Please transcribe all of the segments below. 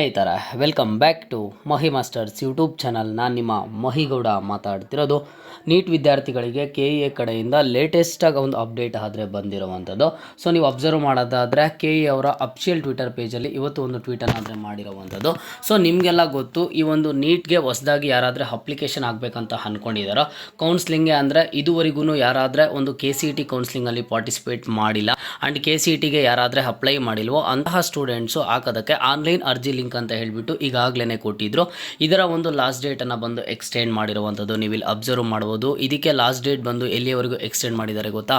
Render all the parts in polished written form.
ಸ್ನೇಹಿತರ welcome back to Mahi masters YouTube channel. ನಾನು ನಿಮ್ಮ ಮಹಿಗೌಡ ಮಾತಾಡ್ತಿರೋದು. ನೀಟ್ ವಿದ್ಯಾರ್ಥಿಗಳಿಗೆ KE ಕಡೆಯಿಂದ ಲೇಟೆಸ್ಟಾಗಿ ಒಂದು ಅಪ್ಡೇಟ್ ಆದರೆ ಬಂದಿರುವಂಥದ್ದು. ಸೊ ನೀವು ಅಬ್ಸರ್ವ್ ಮಾಡೋದಾದರೆ KE ಅವರ ಅಫಿಷಿಯಲ್ ಟ್ವಿಟರ್ ಪೇಜಲ್ಲಿ ಇವತ್ತು ಒಂದು ಟ್ವೀಟನ್ನು ಆದರೆ ಮಾಡಿರುವಂಥದ್ದು. ಸೊ ನಿಮಗೆಲ್ಲ ಗೊತ್ತು, ಈ ಒಂದು ನೀಟ್ಗೆ ಹೊಸದಾಗಿ ಯಾರಾದರೆ ಅಪ್ಲಿಕೇಶನ್ ಆಗಬೇಕಂತ ಅಂದ್ಕೊಂಡಿದ್ದಾರೋ, ಕೌನ್ಸ್ಲಿಂಗ್ಗೆ ಅಂದರೆ ಇದುವರೆಗೂ ಯಾರಾದರೆ ಒಂದು KCET ಕೌನ್ಸ್ಲಿಂಗಲ್ಲಿ ಪಾರ್ಟಿಸಿಪೇಟ್ ಮಾಡಿಲ್ಲ ಆ್ಯಂಡ್ KCETಗೆ ಯಾರಾದರೆ ಅಪ್ಲೈ ಮಾಡಿಲ್ವೋ ಅಂತಹ ಸ್ಟೂಡೆಂಟ್ಸು ಹಾಕೋದಕ್ಕೆ ಆನ್ಲೈನ್ ಅರ್ಜಿ ಲಿಂಕ್ ಅಂತ ಹೇಳಿಬಿಟ್ಟು ಈಗಾಗಲೇ ಕೊಟ್ಟಿದ್ರು. ಇದರ ಒಂದು ಲಾಸ್ಟ್ ಡೇಟನ್ನು ಬಂದು ಎಕ್ಸ್ಟೆಂಡ್ ಮಾಡಿರುವಂಥದ್ದು ನೀವು ಇಲ್ಲಿ ಅಬ್ಸರ್ವ್ ಮಾಡ್ಬೋದು. ಇದಕ್ಕೆ ಲಾಸ್ಟ್ ಡೇಟ್ ಬಂದು ಎಲ್ಲಿಯವರೆಗೂ ಎಕ್ಸ್ಟೆಂಡ್ ಮಾಡಿದ್ದಾರೆ ಗೊತ್ತಾ?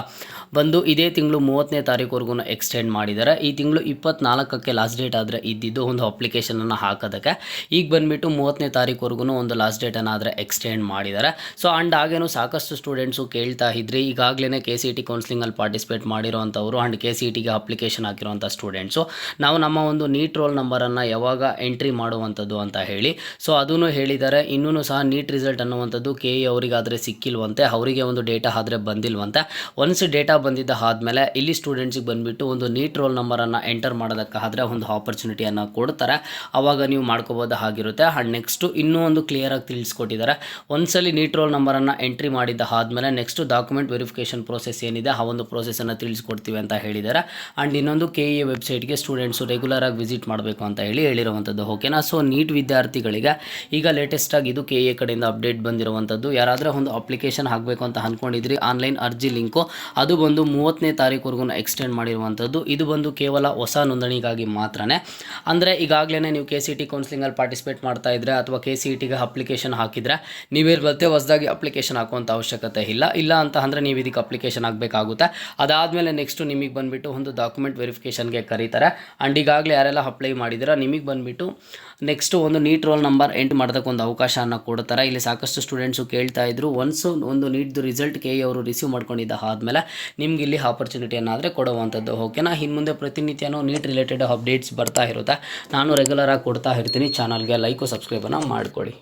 ಬಂದು ಇದೇ ತಿಂಗಳು 30ನೇ ತಾರೀಕುವರೆಗೂ ಎಕ್ಸ್ಟೆಂಡ್ ಮಾಡಿದ್ದಾರೆ. ಈ ತಿಂಗಳು 24ಕ್ಕೆ ಲಾಸ್ಟ್ ಡೇಟ್ ಆದರೆ ಇದ್ದಿದ್ದು ಒಂದು ಅಪ್ಲಿಕೇಶನನ್ನು ಹಾಕೋದಕ್ಕೆ. ಈಗ ಬಂದುಬಿಟ್ಟು 30ನೇ ತಾರೀಕುವರೆಗೂ ಒಂದು ಲಾಸ್ಟ್ ಡೇಟನ್ನು ಆದರೆ ಎಕ್ಸ್ಟೆಂಡ್ ಮಾಡಿದ್ದಾರೆ. ಸೊ ಆ್ಯಂಡ್ ಹಾಗೇನು ಸಾಕಷ್ಟು ಸ್ಟೂಡೆಂಟ್ಸು ಕೇಳ್ತಾ ಇದ್ರಿ, ಈಗಾಗಲೇ KCET ಕೌನ್ಸ್ಲಿಂಗಲ್ಲಿ ಪಾರ್ಟಿಸಿಪೇಟ್ ಮಾಡಿರೋವಂಥವ್ರು ಆ್ಯಂಡ್ KCETಗೆ ಅಪ್ಲಿಕೇಶನ್ ಹಾಕಿರೋಂಥ ಸ್ಟೂಡೆಂಟ್ಸು ನಾವು ನಮ್ಮ ಒಂದು ನೀಟ್ ರೋಲ್ ನಂಬರನ್ನು ಯಾವಾಗ ಎಂಟ್ರಿ ಮಾಡುವಂಥದ್ದು ಅಂತ ಹೇಳಿ. ಸೊ ಅದನ್ನು ಹೇಳಿದ್ದಾರೆ. ಇನ್ನೂ ಸಹ ನೀಟ್ ರಿಸಲ್ಟ್ ಅನ್ನುವಂಥದ್ದು KE ಅವರಿಗಾದರೆ ಸಿಕ್ಕಿಲ್ವಂತೆ, ಅವರಿಗೆ ಒಂದು ಡೇಟಾ ಆದರೆ ಬಂದಿಲ್ವಂತೆ. ಒನ್ಸ್ ಡೇಟಾ ಬಂದಿದ್ದ ಆದಮೇಲೆ ಇಲ್ಲಿ ಸ್ಟೂಡೆಂಟ್ಸಿಗೆ ಬಂದುಬಿಟ್ಟು ಒಂದು ನೀಟ್ ರೋಲ್ ನಂಬರನ್ನು ಎಂಟರ್ ಮಾಡೋದಕ್ಕಾದರೆ ಒಂದು ಆಪರ್ಚುನಿಟಿಯನ್ನು ಕೊಡ್ತಾರೆ. ಆವಾಗ ನೀವು ಮಾಡ್ಕೋಬೋದಾಗಿರುತ್ತೆ. ಆ್ಯಂಡ್ ನೆಕ್ಸ್ಟು ಇನ್ನೂ ಒಂದು ಕ್ಲಿಯರಾಗಿ ತಿಳಿಸ್ಕೊಟ್ಟಿದ್ದಾರೆ. ಒಂದ್ಸಲಿ ನೀಟ್ ರೋಲ್ ನಂಬರನ್ನು ಎಂಟ್ರಿ ಮಾಡಿದ್ದ ಆದಮೇಲೆ ನೆಕ್ಸ್ಟು ಡಾಕ್ಯುಮೆಂಟ್ ವೆರಿಫಿಕೇಷನ್ ಪ್ರೋಸೆಸ್ ಏನಿದೆ ಆ ಒಂದು ಪ್ರೋಸೆಸನ್ನು ತಿಳಿಸ್ಕೊಡ್ತೀವಿ ಅಂತ ಹೇಳಿದ್ದಾರೆ. ಆ್ಯಂಡ್ ಇನ್ನೊಂದು KE ವೆಬ್ಸೈಟ್ಗೆ ಸ್ಟೂಡೆಂಟ್ಸು ರೆಗ್ಯುಲರಾಗಿ ವಿಸಿಟ್ ಮಾಡಬೇಕು ಅಂತ ಹೇಳಿರುವಂಥದ್ದು. ಓಕೆನಾ? ಸೊ ನೀಟ್ ವಿದ್ಯಾರ್ಥಿಗಳಿಗೆ ಈಗ ಲೇಟೆಸ್ಟಾಗಿ ಇದು KE ಕಡೆಯಿಂದ ಅಪ್ಡೇಟ್ ಬಂದಿರುವಂಥದ್ದು. ಯಾರಾದರೂ ಒಂದು ಅಪ್ಲಿಕೇಶನ್ ಹಾಕಬೇಕು ಅಂತ ಅಂದ್ಕೊಂಡಿದ್ರಿ, ಆನ್ಲೈನ್ ಅರ್ಜಿ ಲಿಂಕು ಅದು ಬಂದು 30ನೇ ತಾರೀಕುವರೆಗೂ ಎಕ್ಸ್ಟೆಂಡ್ ಮಾಡಿರುವಂಥದ್ದು. ಇದು ಬಂದು ಕೇವಲ ಹೊಸ ನೋಂದಣಿಗಾಗಿ ಮಾತ್ರನೇ. ಅಂದರೆ ಈಗಾಗಲೇ ನೀವು KCET ಕೌನ್ಸ್ಲಿಂಗಲ್ಲಿ ಪಾರ್ಟಿಸಿಪೇಟ್ ಮಾಡ್ತಾ ಇದ್ದರೆ ಅಥವಾ KCETಗೆ ಅಪ್ಲಿಕೇಶನ್ ಹಾಕಿದರೆ ನೀವೇನು ಮತ್ತೆ ಹೊಸದಾಗಿ ಅಪ್ಲಿಕೇಶನ್ ಹಾಕುವಂಥ ಅವಶ್ಯಕತೆ ಇಲ್ಲ ಅಂತ ಅಂದರೆ ನೀವು ಇದಕ್ಕೆ ಅಪ್ಲಿಕೇಶನ್ ಆಗಬೇಕಾಗುತ್ತೆ. ಅದಾದಮೇಲೆ ನೆಕ್ಸ್ಟು ನಿಮಗೆ ಬಂದುಬಿಟ್ಟು ಒಂದು ಡಾಕ್ಯುಮೆಂಟ್ ವೆರಿಫಿಕೇಷನ್ಗೆ ಕರೀತಾರೆ. ಆ್ಯಂಡ್ ಈಗಾಗಲೇ ಯಾರೆಲ್ಲ ಅಪ್ಲೈ ಮಾಡಿದ್ದೀರಾ ನಿಮಗೆ ಬಂದುಬಿಟ್ಟು ನೆಕ್ಸ್ಟು ಒಂದು ನೀಟ್ ರೋಲ್ ನಂಬರ್ ಎಂಟು ಮಾಡೋದಕ್ಕೆ ಒಂದು ಅವಕಾಶವನ್ನು ಕೊಡ್ತಾರೆ. ಇಲ್ಲಿ ಸಾಕಷ್ಟು ಸ್ಟೂಡೆಂಟ್ಸು ಕೇಳ್ತಾ ಇದ್ರು, ಒನ್ಸು ಒಂದು ನೀಟ್ದು ರಿಸಲ್ಟ್ KE ಅವರು ರಿಸೀವ್ ಮಾಡ್ಕೊಂಡಿದ್ದ ಆದಮೇಲೆ ನಿಮ್ಗೆ ಇಲ್ಲಿ ಆಪರ್ಚುನಿಟಿಯನ್ನಾದರೆ ಕೊಡುವಂಥದ್ದು. ಓಕೆನಾ? ಇನ್ನು ಮುಂದೆ ಪ್ರತಿನಿತ್ಯನೂ ನೀಟ್ ರಿಲೇಟೆಡ್ ಅಪ್ಡೇಟ್ಸ್ ಬರ್ತಾ ಇರುತ್ತೆ. ನಾನು ರೆಗ್ಯುಲರಾಗಿ ಕೊಡ್ತಾ ಇರ್ತೀನಿ. ಚಾನಲ್ಗೆ ಲೈಕು ಸಬ್ಸ್ಕ್ರೈಬನ್ನು ಮಾಡಿಕೊಡಿ.